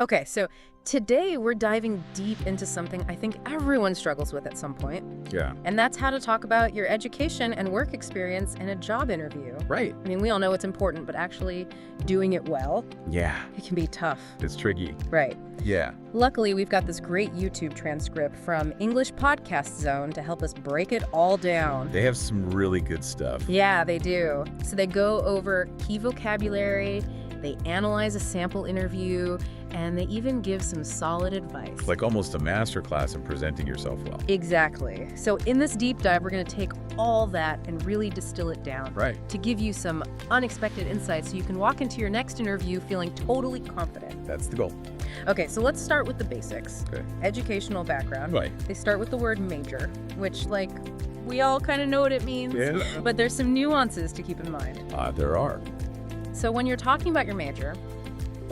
Okay, so today we're diving deep into something I think everyone struggles with at some point. Yeah. And that's how to talk about your education and work experience in a job interview. Right. I mean, we all know it's important, but actually doing it well, Yeah. it can be tough. It's tricky. Right. Yeah. Luckily, we've got this great YouTube transcript from English Podcast Zone to help us break it all down. They have some really good stuff. Yeah, they do. So they go over key vocabulary, they analyze a sample interview, and they even give some solid advice. Like almost a masterclass in presenting yourself well. Exactly. So in this deep dive, we're going to take all that and really distill it down. Right. To give you some unexpected insights so you can walk into your next interview feeling totally confident. That's the goal. Okay, so let's start with the basics. Okay. Educational background. Right. They start with the word major, which, like, we all kind of know what it means. Yeah. But there's some nuances to keep in mind. There are. So when you're talking about your major,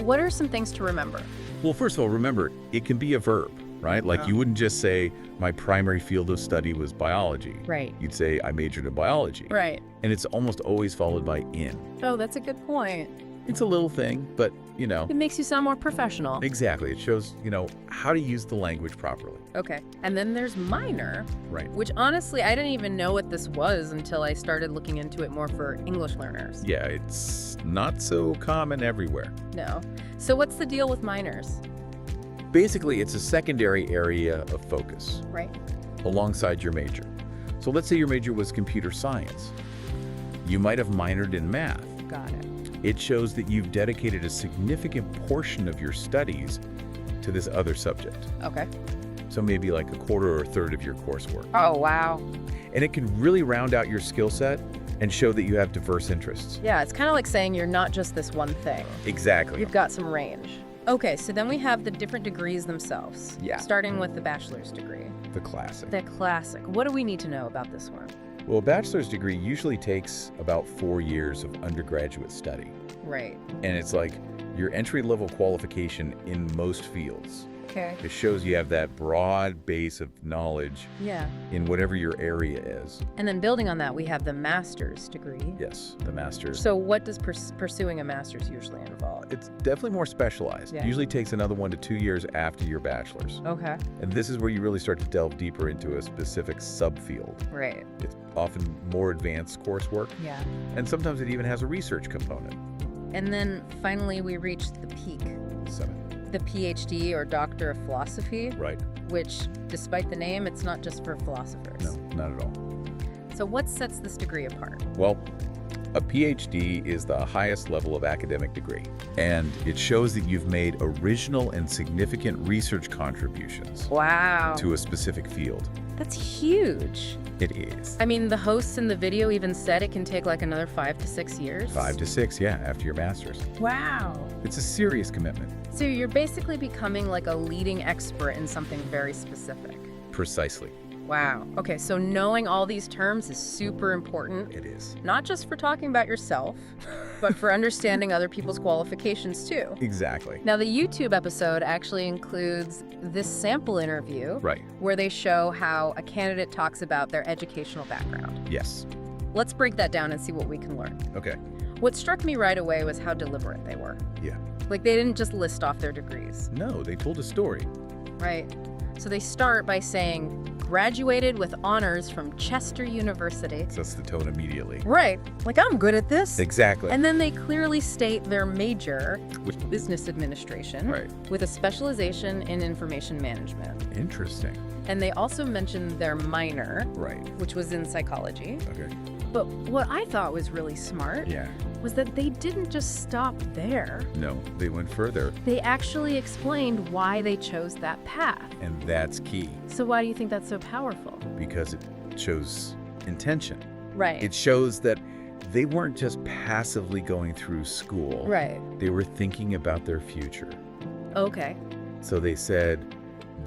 what are some things to remember? Well, first of all, remember, it can be a verb, right? Like you wouldn't just say, my primary field of study was biology. Right. You'd say, I majored in biology. Right. And it's almost always followed by in. Oh, that's a good point. It's a little thing, but, you know. It makes you sound more professional. Exactly. It shows, how to use the language properly. Okay. And then there's minor, Right. which honestly, I didn't even know what this was until I started looking into it more for English learners. Yeah, it's not so common everywhere. No. So what's the deal with minors? Basically, it's a secondary area of focus Right. alongside your major. So let's say your major was computer science. You might have minored in math. Got it. It shows that you've dedicated a significant portion of your studies to this other subject. Okay. So maybe like a quarter or a third of your coursework. Oh, wow. And it can really round out your skill set and show that you have diverse interests. Yeah, it's kind of like saying you're not just this one thing. Exactly. You've got some range. Okay, so then we have the different degrees themselves. Yeah. Starting with the bachelor's degree. The classic. The classic. What do we need to know about this one? Well, a bachelor's degree usually takes about 4 years of undergraduate study. Right. And it's like your entry-level qualification in most fields. Okay. It shows you have that broad base of knowledge Yeah. in whatever your area is. And then building on that, we have the master's degree. Yes, the master's. So what does pursuing a master's usually involve? It's definitely more specialized. Yeah. It usually takes another 1 to 2 years after your bachelor's. Okay. And this is where you really start to delve deeper into a specific subfield. Right. It's often more advanced coursework, Yeah. and sometimes it even has a research component. And then finally, we reach the peak, 7. the PhD or Doctor of Philosophy, Right. which, despite the name, it's not just for philosophers. No, not at all. So what sets this degree apart? Well, a PhD is the highest level of academic degree, and it shows that you've made original and significant research contributions Wow. to a specific field. That's huge. It is. I mean, the hosts in the video even said it can take like another 5 to 6 years. 5 to 6, yeah, after your master's. Wow. It's a serious commitment. So you're basically becoming like a leading expert in something very specific. Precisely. Wow. Okay, so knowing all these terms is super important, It is. not just for talking about yourself, but for understanding other people's qualifications too. Exactly. Now, the YouTube episode actually includes this sample interview Right. where they show how a candidate talks about their educational background. Yes. Let's break that down and see what we can learn. Okay. What struck me right away was how deliberate they were. Yeah. Like, they didn't just list off their degrees, No, they told a story. right? So they start by saying, graduated with honors from Chester University. Sets the tone immediately. Right, like I'm good at this. Exactly. And then they clearly state their major, Which- business administration, Right. with a specialization in information management. Interesting. And they also mentioned their minor, Right. which was in psychology. Okay. But what I thought was really smart Yeah. was that they didn't just stop there. No, they went further, They actually explained why they chose that path. and that's key So why do you think that's so powerful? because it shows intention. Right. It shows that they weren't just passively going through school. Right. They were thinking about their future. Okay. So they said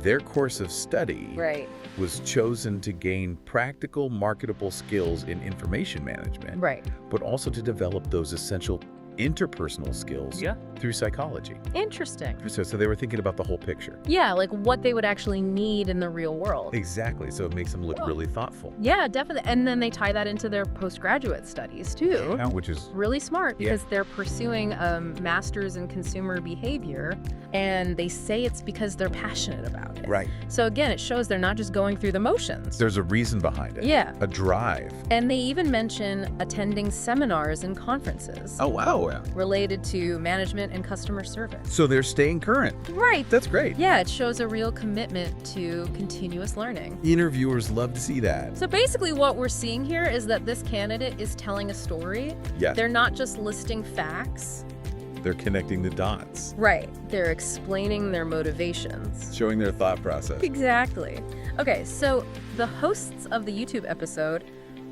their course of study Right. was chosen to gain practical, marketable skills in information management, Right. but also to develop those essential interpersonal skills through psychology. Interesting. So they were thinking about the whole picture. Yeah, like what they would actually need in the real world. Exactly. So it makes them look really thoughtful. Yeah, definitely. And then they tie that into their postgraduate studies too. Yeah, which is really smart because they're pursuing a master's in consumer behavior, and they say it's because they're passionate about it. right. So again, it shows they're not just going through the motions. There's a reason behind it. Yeah. A drive. And they even mention attending seminars and conferences Oh, wow. related to management and customer service. So they're staying current. Right. That's great. Yeah, it shows a real commitment to continuous learning. Interviewers love to see that. So basically what we're seeing here is that this candidate is telling a story. Yes. They're not just listing facts. They're connecting the dots. Right. They're explaining their motivations. Showing their thought process. Exactly. Okay, so the hosts of the YouTube episode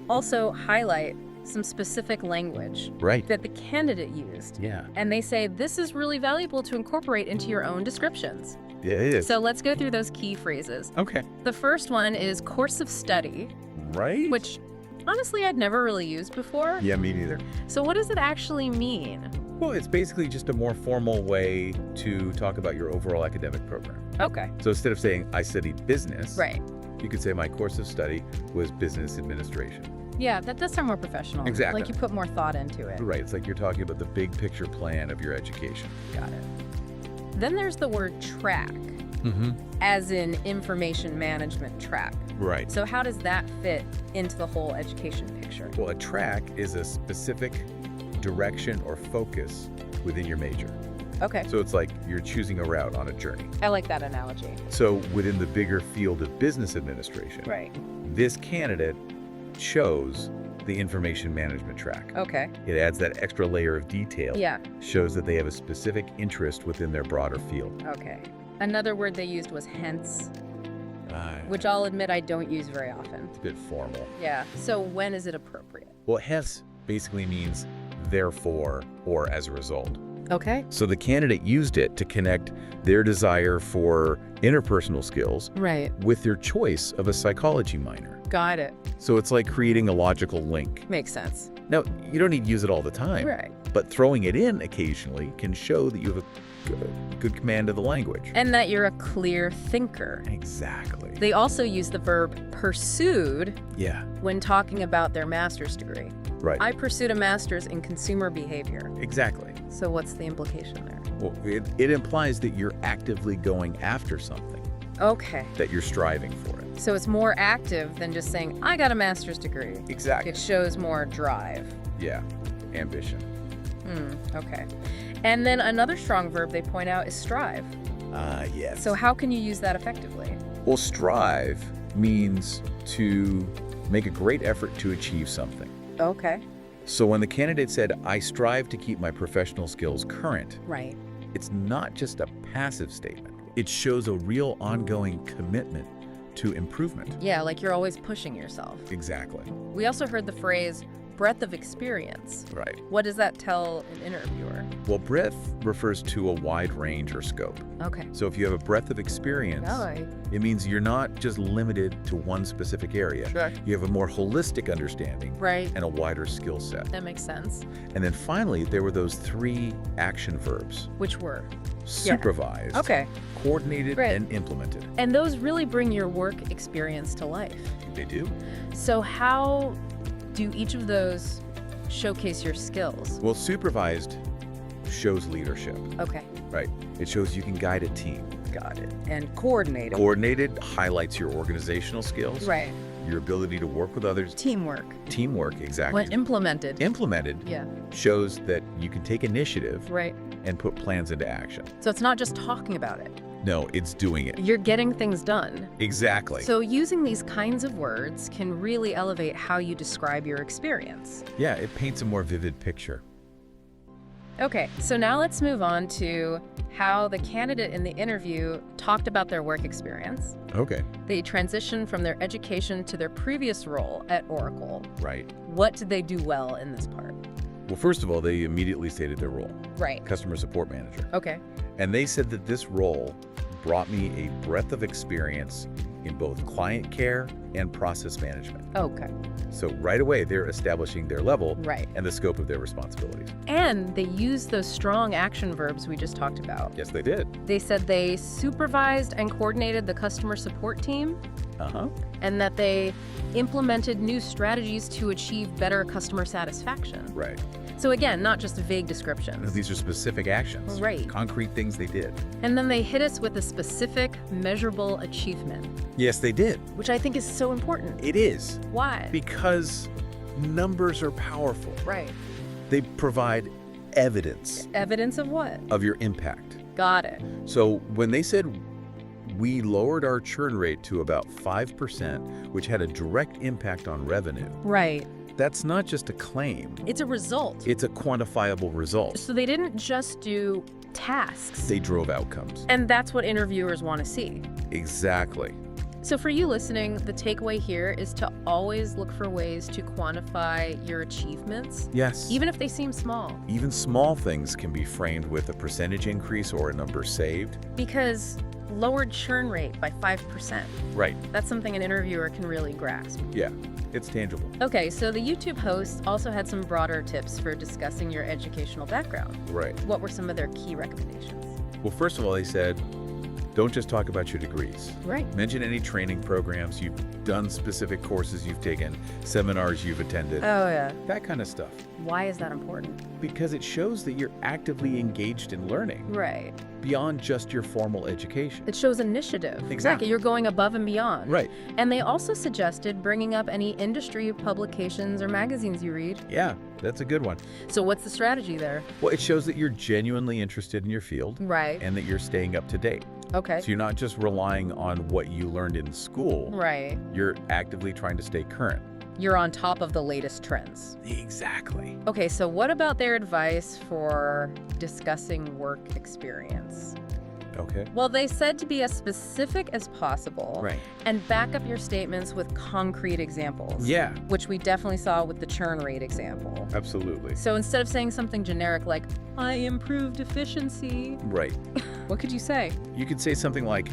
also highlight some specific language Right. that the candidate used. Yeah. And they say this is really valuable to incorporate into your own descriptions. Yeah, it is. So let's go through those key phrases. Okay. The first one is course of study, Right? which honestly I'd never really used before. Yeah, me neither. So what does it actually mean? Well, it's basically just a more formal way to talk about your overall academic program. Okay. So instead of saying, I studied business, Right. you could say my course of study was business administration. Yeah, that does sound more professional. Exactly. Like you put more thought into it. Right. It's like you're talking about the big picture plan of your education. Got it. Then there's the word track, Mm-hmm. as in information management track. Right. So how does that fit into the whole education picture? Well, a track is a specific direction or focus within your major. Okay. So it's like you're choosing a route on a journey. I like that analogy. So within the bigger field of business administration, Right. this candidate chose the information management track. Okay. It adds that extra layer of detail. Yeah. Shows that they have a specific interest within their broader field. Okay. Another word they used was hence, which I'll admit I don't use very often. It's a bit formal. Yeah. So when is it appropriate? Well, hence basically means therefore or as a result. Okay. So the candidate used it to connect their desire for interpersonal skills Right. with their choice of a psychology minor. Got it. So it's like creating a logical link. Makes sense. Now, you don't need to use it all the time, Right. but throwing it in occasionally can show that you have a good command of the language. And that you're a clear thinker. Exactly. They also use the verb pursued Yeah, when talking about their master's degree. right. I pursued a master's in consumer behavior. Exactly. So what's the implication there? Well, it implies that you're actively going after something, Okay. that you're striving for it. So it's more active than just saying, I got a master's degree. Exactly. It shows more drive. Yeah, ambition. Okay. And then another strong verb they point out is strive. Yes. So how can you use that effectively? Well, strive means to make a great effort to achieve something. Okay. So when the candidate said, I strive to keep my professional skills current, Right. it's not just a passive statement. It shows a real ongoing commitment to improvement. Yeah, like you're always pushing yourself. Exactly. We also heard the phrase breadth of experience. Right. What does that tell an interviewer? Well, breadth refers to a wide range or scope. Okay. So if you have a breadth of experience, it means you're not just limited to one specific area. Sure. You have a more holistic understanding Right. and a wider skill set. That makes sense. And then finally, there were those 3 action verbs: Which were? supervised, Okay. coordinated, Right. and implemented. And those really bring your work experience to life. They do. So how do each of those showcase your skills? Well, supervised shows leadership, Okay. right? It shows you can guide a team. Got it. And coordinated. Coordinated highlights your organizational skills, Right. your ability to work with others, Teamwork. teamwork, exactly. When implemented. Implemented Yeah. shows that you can take initiative Right. and put plans into action. So it's not just talking about it. No, it's doing it. You're getting things done. Exactly. So using these kinds of words can really elevate how you describe your experience. Yeah, it paints a more vivid picture. Okay, so now let's move on to how the candidate in the interview talked about their work experience. Okay. They transitioned from their education to their previous role at Oracle. Right. What did they do well in this part? Well, first of all, they immediately stated their role, Right. customer support manager. Okay. And they said that this role brought me a breadth of experience in both client care and process management. Okay. So right away, they're establishing their level Right. and the scope of their responsibilities. And they used those strong action verbs we just talked about. Yes, they did. They said they supervised and coordinated the customer support team, and that they implemented new strategies to achieve better customer satisfaction. Right. So again, not just vague No, descriptions. these are specific actions. Right. Concrete things they did. And then they hit us with a specific, measurable achievement, Yes, they did. which I think is so important. It is. Why? Because numbers are powerful. Right. They provide evidence Evidence of what? of your impact. Got it. So when they said we lowered our churn rate to about 5%, which had a direct impact on revenue, Right. that's not just a claim. It's a result. It's a quantifiable result. So they didn't just do tasks. They drove outcomes. And that's what interviewers want to see. Exactly. So for you listening, the takeaway here is to always look for ways to quantify your achievements, Yes. even if they seem small. Even small things can be framed with a percentage increase or a number saved. Because lowered churn rate by 5%, Right. that's something an interviewer can really grasp. Yeah. It's tangible. Okay, so the YouTube host also had some broader tips for discussing your educational background. Right. What were some of their key recommendations? Well, first of all, they said, don't just talk about your degrees. Right. Mention any training programs you've done, specific courses you've taken, seminars you've attended, Oh, yeah. that kind of stuff. Why is that important? Because it shows that you're actively engaged in learning Right. beyond just your formal education. It shows initiative. Exactly. You're going above and beyond. Right. And they also suggested bringing up any industry publications or magazines you read. Yeah, that's a good one. So what's the strategy there? Well, it shows that you're genuinely interested in your field Right. and that you're staying up to date. Okay. So you're not just relying on what you learned in school. Right. You're actively trying to stay current. You're on top of the latest trends. Exactly. Okay, so what about their advice for discussing work experience? Okay. Well, they said to be as specific as possible. Right. And back up your statements with concrete examples. Yeah, Which we definitely saw with the churn rate example. absolutely. So instead of saying something generic like, I improved efficiency, Right. what could you say? You could say something like,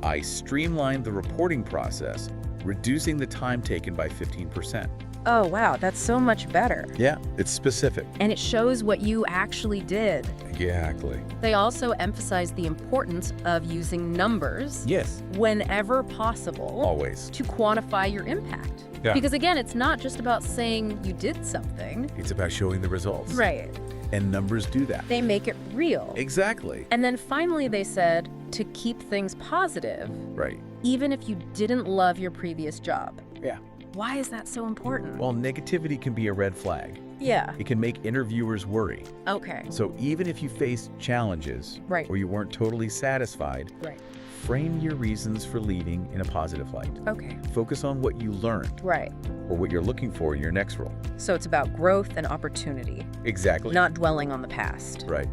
I streamlined the reporting process, reducing the time taken by 15%. Oh, wow, that's so much better. Yeah, it's specific. And it shows what you actually did. Exactly. They also emphasize the importance of using numbers Yes. whenever possible Always. to quantify your impact. Yeah. Because again, it's not just about saying you did something. It's about showing the results. Right. And numbers do that. They make it real. Exactly. And then finally they said to keep things positive, Right. even if you didn't love your previous job. Yeah. Why is that so important? Well, negativity can be a red flag. Yeah. It can make interviewers worry. Okay. So even if you faced challenges Right. or you weren't totally satisfied, Right. frame your reasons for leaving in a positive light. Okay. Focus on what you learned Right. or what you're looking for in your next role. So it's about growth and opportunity, Exactly. not dwelling on the past. Right.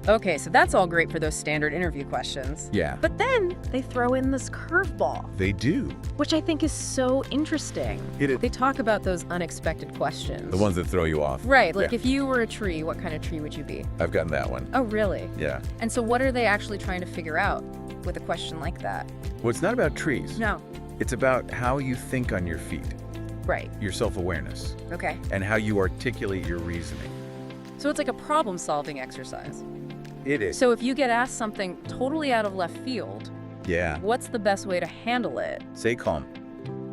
Okay, so that's all great for those standard interview questions. Yeah. But then they throw in this curveball, They do. which I think is so interesting. It is. They talk about those unexpected questions. The ones that throw you off. Right, like Yeah. if you were a tree, what kind of tree would you be? I've gotten that one. Oh, really? Yeah. And so what are they actually trying to figure out with a question like that? Well, it's not about trees. No. It's about how you think on your feet, Right. your self-awareness, Okay. and how you articulate your reasoning. So it's like a problem-solving exercise. It is. So if you get asked something totally out of left field, Yeah. what's the best way to handle it? Stay calm.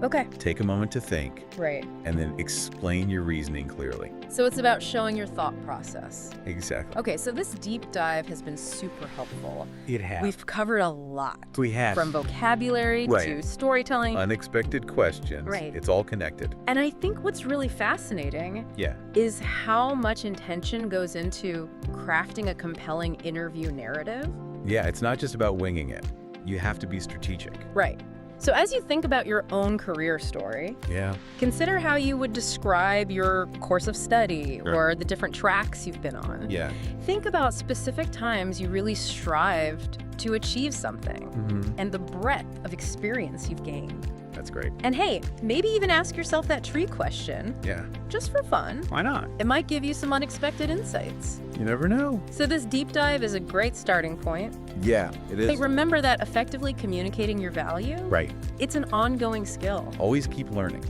Okay. Take a moment to think, Right. and then explain your reasoning clearly. So it's about showing your thought process. Exactly. Okay, so this deep dive has been super helpful. It has. We've covered a lot. We have. From vocabulary Right. to storytelling. Unexpected questions. Right. It's all connected. And I think what's really fascinating Yeah. is how much intention goes into crafting a compelling interview narrative. Yeah, it's not just about winging it. You have to be strategic. Right. So as you think about your own career story, Yeah. consider how you would describe your course of study Sure. or the different tracks you've been on. Yeah. Think about specific times you really strived to achieve something and the breadth of experience you've gained. That's great. And hey, maybe even ask yourself that tree question. Yeah. Just for fun. Why not? It might give you some unexpected insights. You never know. So this deep dive is a great starting point. Yeah, it is. But remember that effectively communicating your value, Right. it's an ongoing skill. Always keep learning.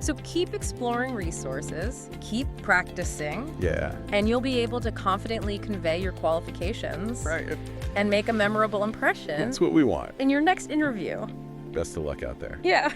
So keep exploring resources, keep practicing, Yeah. and you'll be able to confidently convey your qualifications Right. and make a memorable impression That's what we want. in your next interview. Best of luck out there. Yeah.